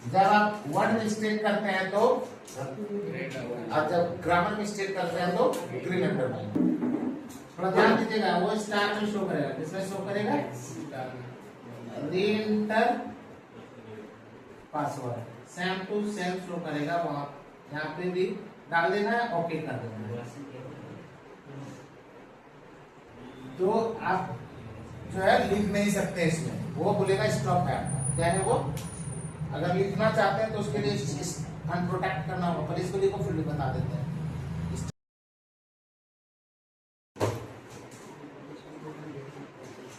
जब आप word mistake करते हैं तो, और जब ग्रामर मिस्टेक करते हैं तो ग्रीन अंडरलाइन। थोड़ा ध्यान दीजिएगा, वो स्टार में शो करेगा, किसमें शो करेगा? Reenter password, same to same show करेगा वहां, यहाँ पे भी डाल देना है, ओके कर देना है। तो आप जो है लिख नहीं सकते इसमें, वो बोलेगा स्टॉप है आपका। क्या है वो? अगर लिखना चाहते हैं तो उसके लिए अनप्रोटेक्ट करना होगा, पर इसको लिखो फिर भी बता देते हैं।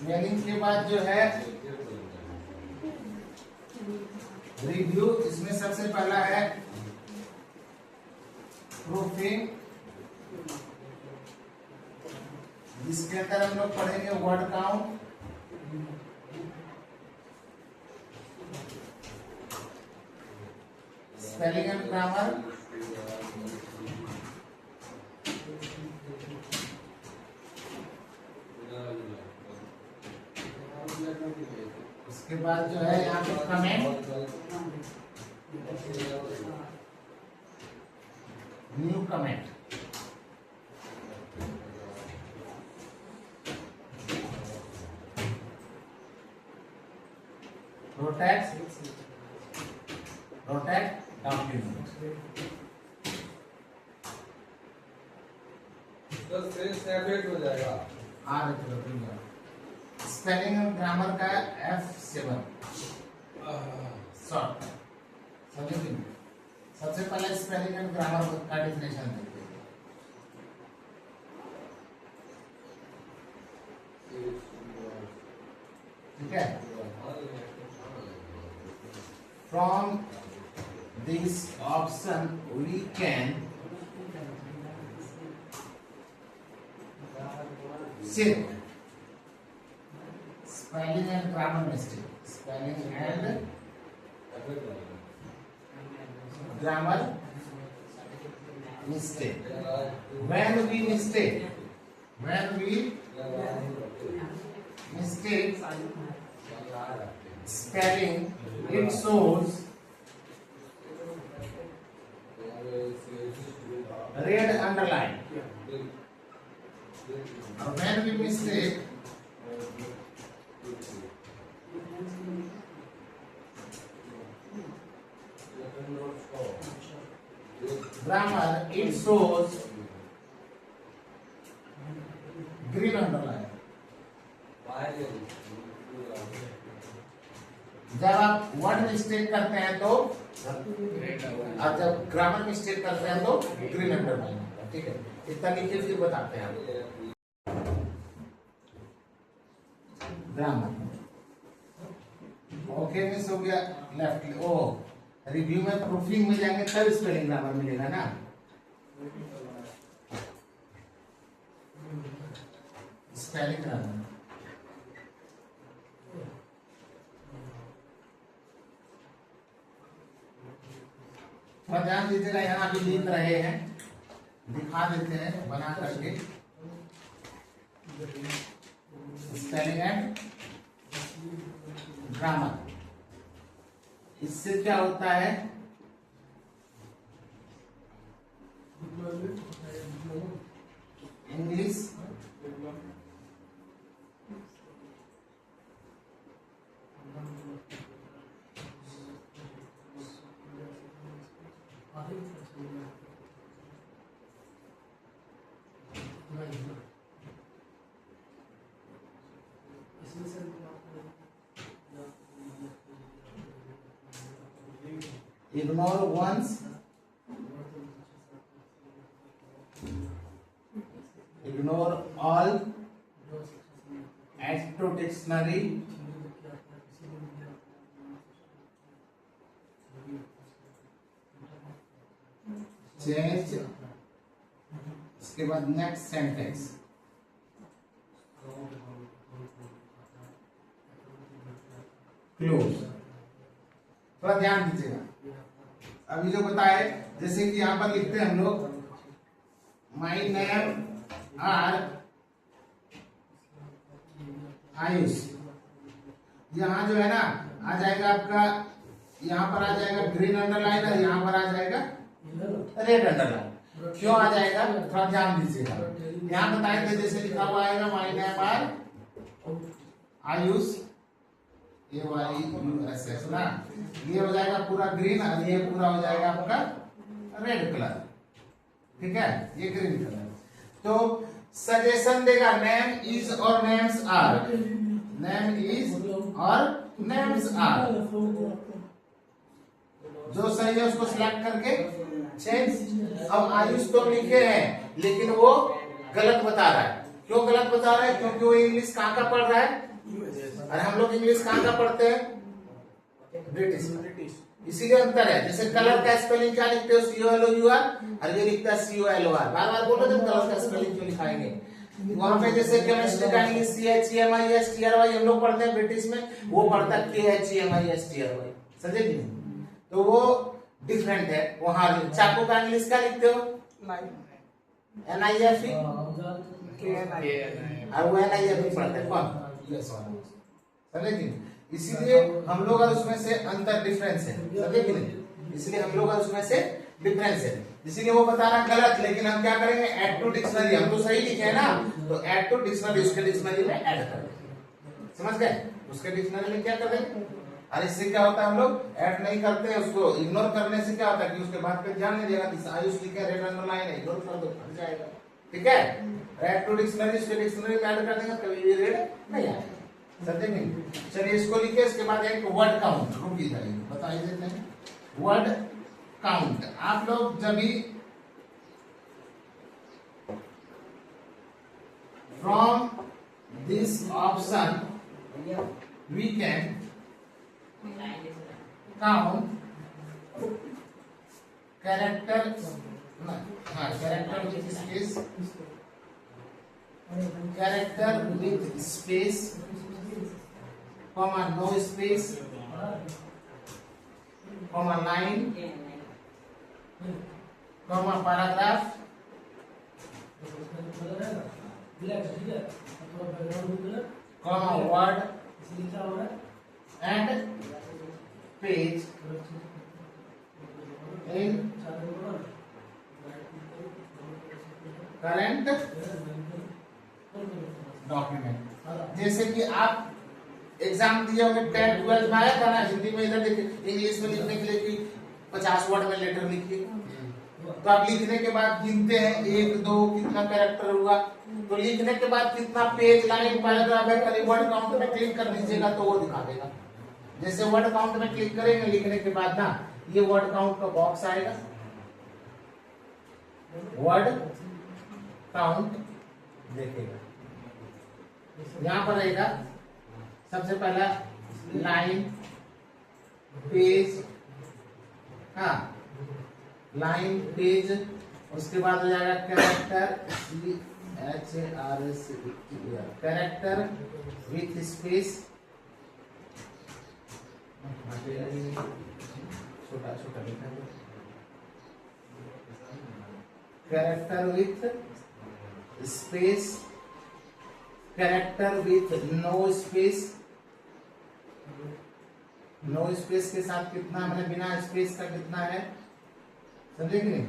मेनिंग के बाद जो है रिव्यू, इसमें सबसे पहला है प्रूफिंग, जिसके अंदर हम लोग पढ़ेंगे word count, spelling and grammar, उसके बाद जो है यहाँ पे comment, new comment, protect document. तो सेपरेट हो जाएगा। स्पेलिंग और ग्रामर का F7 शॉर्ट, समझिए। सबसे पहले स्पेलिंग एंड ग्रामर का डेफिनेशन देखते हैं। ठीक है, from this option we can check spelling and grammar mistake, spelling and grammar mistake. When we mistake spelling, it shows red underline. And when we mistake grammar, it shows green underline. जब आप word mistake करते हैं तो, और जब grammar mistake करते हैं तो ग्रीन अंडरलाइन होगा। ठीक है, इतना लिखिए फिर बताते हैं आप। ग्रामर ओके मिस हो गया, लेफ्ट ओ रिव्यू में प्रूफिंग में जाएंगे तब स्पेलिंग ग्रामर मिलेगा ना। स्पेलिंग ग्रामर थोड़ा ध्यान दीजिएगा, यहाँ भी लिख रहे हैं, दिखा देते हैं बना करके। स्पेलिंग एंड ग्रामर, इससे क्या होता है? English ignore once, ignore all, add to dictionary, change, इसके बाद नेक्स्ट सेंटेंस, क्लोज। थोड़ा ध्यान दीजिएगा, अभी जो बताए, जैसे कि यहां पर लिखते हैं हम लोग माई नेम आर आयुष, यहां जो है ना आ जाएगा आपका यहाँ पर आ जाएगा ग्रीन अंडरलाइन और यहाँ पर आ जाएगा रेड अंडरलाइन। क्यों आ जाएगा थोड़ा ध्यान दीजिएगा। यहाँ बताएंगे जैसे लिखा हुआ आएगा my name are Ayush AYUSS ना, ये हो जाएगा पूरा ग्रीन और ये पूरा हो जाएगा आपका रेड कलर। ठीक है, ये ग्रीन कलर। तो सजेशन देगा नेम इज और नेम्स आर, नेम इज और नेम्स आर, जो सही है उसको सिलेक्ट करके चेंज। अब आयुष तो लिखे हैं लेकिन वो गलत बता रहा है। क्यों गलत बता रहा है? क्योंकि वो इंग्लिश कहाँ का पढ़ रहा है और हम लोग इंग्लिश कहाँ का पढ़ते हैं, ब्रिटिश। इसीलिए अंतर है। जैसे कलर का स्पेलिंग क्या लिखते हो, COLOUR, और ये लिखता है COLOR। बार बार बोलो जब कलर का स्पेलिंग क्यों लिखाएंगे। वहां पे जैसे केमिस्ट्री का इंग्लिश CHEMISTRY हम लोग पढ़ते हैं ब्रिटिश में, वो पढ़ता है KHEMISTRY। समझे कि नहीं? तो वो डिफरेंट है। वहां चाकू का इंग्लिश क्या लिखते हो, NIFE, और वो NIFE पढ़ते हैं कौन, US वाला। समझे कि नहीं? इसीलिए हम लोग और उसमें से अंतर डिफरेंस है। समझे कि नहीं? इसलिए हम लोग और उसमें से डिफरेंस है। इसीलिए वो बता रहा गलत, लेकिन हम क्या करेंगे, ऐड टू डिक्शनरी। हम तो सही लिखे हैं ना, तो ऐड टू डिक्शनरी, उसके डिक्शनरी में ऐड कर देंगे। समझ गए? उसके डिक्शनरी में क्या कर देंगे। और इससे क्या होता है, हम लोग ऐड नहीं करते हैं, उसको इग्नोर करने से क्या होता है कि उसके बाद पे ध्यान नहीं देगा। आयुष लिखे रेड अंडरलाइन है, इग्नोर कर दो, हट जाएगा। ठीक है, ऐड टू डिक्शनरी, उसके डिक्शनरी में ऐड कर देंगे, कभी भी रेड नहीं आएगा। समझे नहीं? चलिए इसको लिखिए। इसके बाद एक वर्ड काउंट, रुकी जाइए, बताइए देते हैं वर्ड काउंट। आप लोग जब भी from this option we can count character with space, character with space, comma no space, comma line, comma paragraph, comma word and page in current document. जैसे कि आप एग्जाम दिए होंगे 10th 12th में आया था ना, हिंदी में इधर देखिए, इंग्लिश में लिखने के लिए कि 50 वर्ड में लेटर लिखिए। तो आप लिखने के बाद गिनते हैं 1 2 कितना कैरेक्टर हुआ, तो लिखने के बाद कितना पेज लाइन पैराग्राफ है, खाली वर्ड काउंट में क्लिक कर दीजिएगा तो वो दिखा देगा। जैसे वर्ड काउंट में क्लिक करेंगे लिखने के बाद ना, ये वर्ड काउंट का बॉक्स आएगा, वर्ड काउंट देखेगा। यहां पर रहेगा सबसे पहला लाइन, पेज, हाँ लाइन पेज, उसके बाद हो जाएगा कैरेक्टर, कैरेक्टर विथ स्पेस, छोटा छोटा लिखा है, character with space, character with no space, no space के साथ कितना, मैंने बिना स्पेस का कितना है, समझे कि नहीं?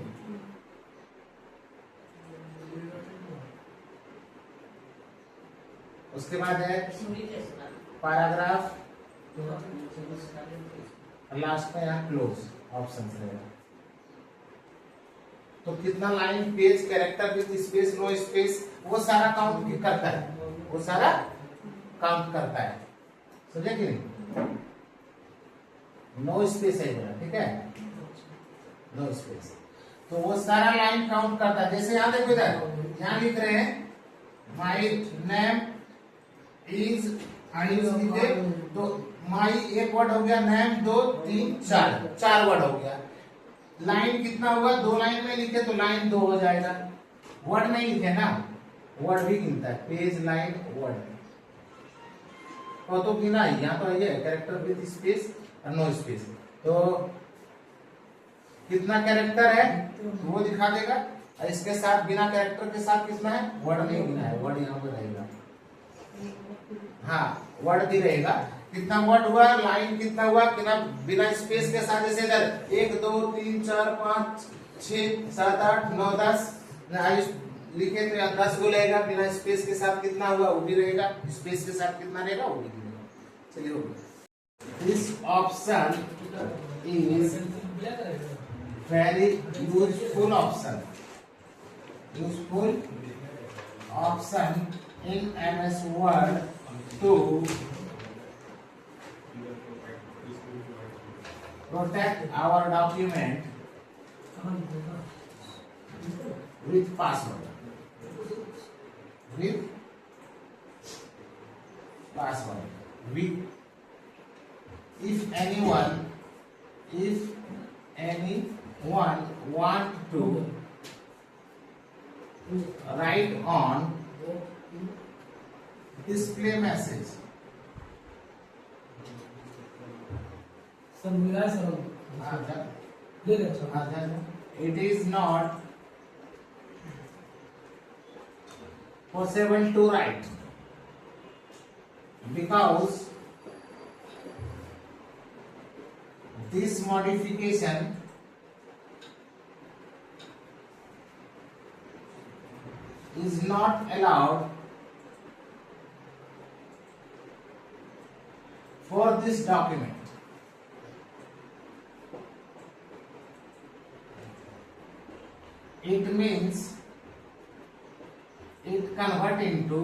उसके बाद है पैराग्राफ, लास्ट में यहाँ क्लोज ऑप्शन रहेगा। तो कितना line, page, character with space, no space, वो सारा काउंट करता है, वो सारा काउंट करता है। समझे कि नहीं? नो स्पेस है बोला, ठीक है, नो स्पेस, तो वो सारा लाइन काउंट करता है। जैसे यहाँ देखो, इधर यहाँ लिख रहे हैं माई नेम इज आयुष लिखे, तो माई एक वर्ड हो गया, नेम 2 3 4 वर्ड हो गया। लाइन कितना हुआ, 2 लाइन में लिखे तो लाइन 2 हो जाएगा। वर्ड नहीं लिखे ना, वर्ड भी गिनता है, पेज लाइन वर्ड, तो गिना ही। यहाँ तो ये कैरेक्टर विथ स्पेस और नो स्पेस, तो कितना कैरेक्टर है वो दिखा देगा, और इसके साथ बिना कैरेक्टर के साथ कितना है, वर्ड नहीं गिना है, वर्ड यहाँ पे रहेगा। हाँ वर्ड भी रहेगा, कितना वर्ड हुआ, लाइन कितना हुआ, कितना बिना स्पेस के साथ, जैसे इधर 1 2 3 4 5 6 7 8 9 10 लिखे तो यहाँ 10 बोलेगा, बिना स्पेस के साथ कितना हुआ वो भी रहेगा, स्पेस के साथ कितना रहेगा वो भी रहेगा। चलिए हो गया। This option is very useful option, useful option in MS Word to protect our document with password. With password. If anyone want to write on display message, it is not possible to write because this modification is not allowed for this document. It means it convert into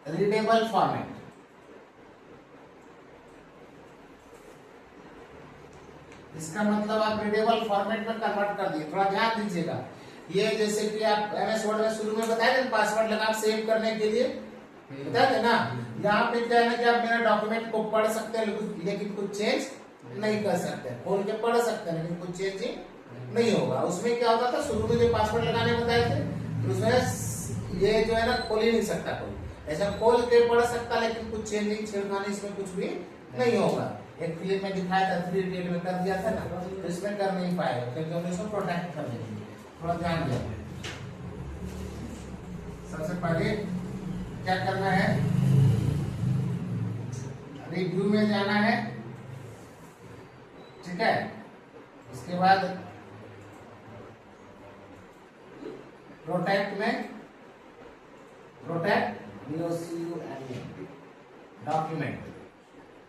readable format. इसका मतलब आप readable format में convert कर दिए। थोड़ा ध्यान दीजिएगा, ये जैसे कि आप MS वर्ड में शुरू में बताए थे पासवर्ड लगा सेव करने के लिए बता देना, यहाँ पे क्या है ना कि आप मेरा डॉक्यूमेंट को पढ़ सकते हैं लेकिन कुछ चेंज नहीं कर सकते, खोल के पढ़ सकते हैं लेकिन कुछ चेंज नहीं होगा। उसमें क्या होता था, शुरू में जो पासवर्ड लगाने बताए थे उसमें ये जो है ना खोल ही नहीं सकता कोई, ऐसा खोल के पढ़ सकता लेकिन कुछ चेंजिंग छेड़खानी इसमें कुछ भी नहीं होगा। एक फिल्म में दिखाया था 3 इडियट में कर दिया था ना, तो इसमें कर नहीं पाएगा क्योंकि हमने इसको प्रोटेक्ट कर देंगे। थोड़ा ध्यान दें। सबसे पहले क्या करना है, रिव्यू में जाना है, ठीक है। उसके बाद प्रोटेक्ट में, प्रोटेक्ट डॉक्यूमेंट,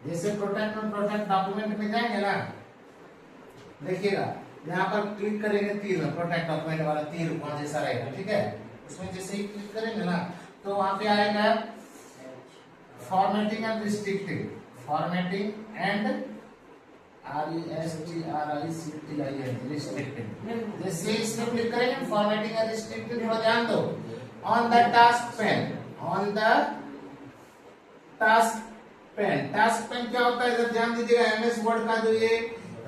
जैसे प्रोटेक्ट में प्रोटेक्ट डॉक्यूमेंट में जाएंगे ना, देखिएगा यहाँ पर क्लिक करेंगे तीर में, प्रोटेक्ट डॉक्यूमेंट वाला तीर वहां जैसा रहेगा, ठीक है। उसमें जैसे ही क्लिक करेंगे ना तो वहां पे आएगा formatting and restricting, formatting and RESTRICTING restricting. जैसे इसमें क्लिक करेंगे फॉर्मेटिंग एंड रिस्ट्रिक्टिंग, थोड़ा ध्यान दो। On the task pen, on the task pen, task pen क्या होता है इधर ध्यान दीजिएगा। MS वर्ड का जो ये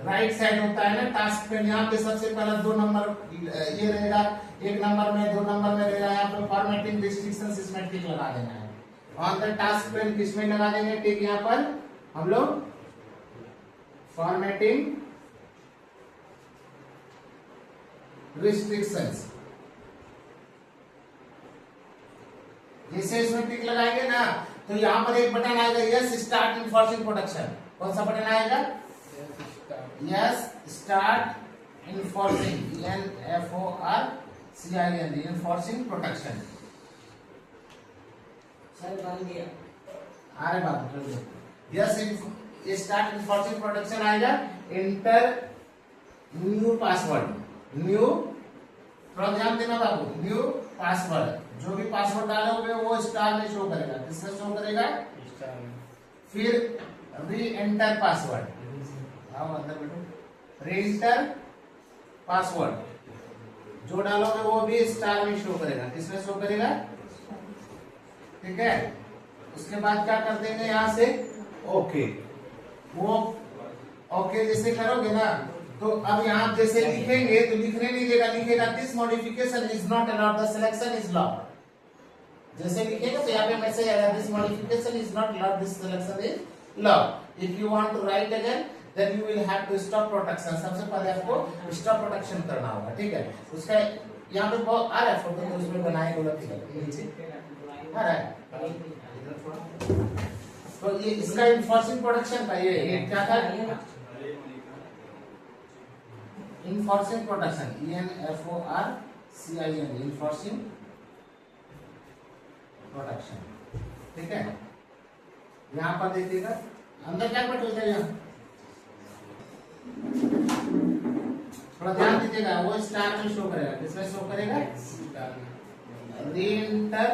राइट साइड होता है ना टास्क पेन, यहाँ पे सबसे पहला 2 नंबर ये रहेगा, 1 नंबर में 2 नंबर में रहेगा, यहाँ पे फॉर्मेटिंग रिस्ट्रिक्शंस इसमें टिक लगा देना है। ऑन द टास्क पेन किसमें लगा देंगे टिक, यहाँ पर हम लोग फॉर्मेटिंग रिस्ट्रिक्शंस, जैसे इसमें टिक लगाएंगे ना तो यहाँ पर एक बटन आएगा यस स्टार्ट इन्फोर्सिंग प्रोटेक्शन। कौन सा बटन आएगा, yes start enforcing, ENFORCING enforcing protection. अरे बाबू यस स्टार्ट इन्फोर्सिंग प्रोटेक्शन आएगा। एंटर न्यू पासवर्ड, न्यू, थोड़ा ध्यान देना बाबू, न्यू पासवर्ड, जो भी पासवर्ड डालोगे वो स्टार में शो करेगा, किसमें शो करेगा, फिर री एंटर पासवर्ड, आओ अंदर बैठो, री एंटर पासवर्ड जो डालोगे वो भी स्टार में शो करेगा, किसमें शो करेगा, ठीक है। उसके बाद क्या कर देंगे यहाँ से ओके, वो ओके जैसे करोगे ना तो अब यहाँ जैसे लिखेंगे तो लिखने नहीं देगा, लिखेगा this modification is not allowed, the selection is locked. जैसे लिखेंगे तो यहाँ पे मैसेज आएगा this modification is not allowed, this selection is locked. If you want to write again then you will have to stop protection, सबसे पहले आपको stop protection करना होगा, ठीक है। उसका यहाँ पे बहुत आ रहा है फोटो, तो उसमें बनाए नीचे आ रहा है इधर थोड़ा। तो ये इसका इन्फोर्सिंग प्रोडक्शन था, ये क्या था? Enforcing production, ENFORCING, enforcing production. ठीक है, यहाँ पर देखिएगा अंदर क्या बट हो जाएगा, थोड़ा ध्यान दीजिएगा, वो स्टार में शो करेगा, किसमें शो करेगा? Reenter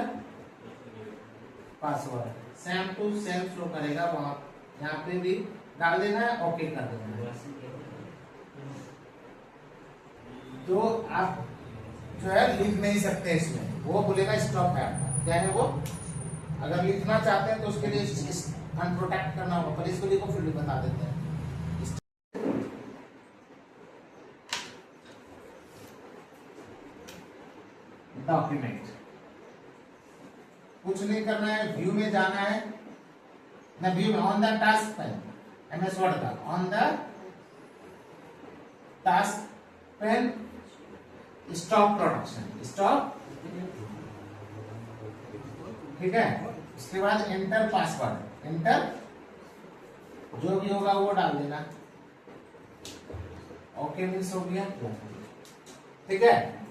password, same to same show करेगा वहां, यहाँ पे भी डाल देना है, ओके कर देना है। तो आप जो है लिख नहीं सकते इसमें, वो बोलेगा स्टॉप है आपका, क्या है वो? अगर लिखना चाहते हैं तो उसके लिए अनप्रोटेक्ट करना होगा, पर इसको लिखो फिर भी बता देते हैं। डॉक्यूमेंट कुछ नहीं करना है, व्यू में जाना है ना, व्यू में on the task pane, MS word का on the task pane, stop production, stop. ठीक है, उसके बाद एंटर पासवर्ड, एंटर जो भी होगा वो डाल देना, ओके मीन्स हो गया। ठीक है।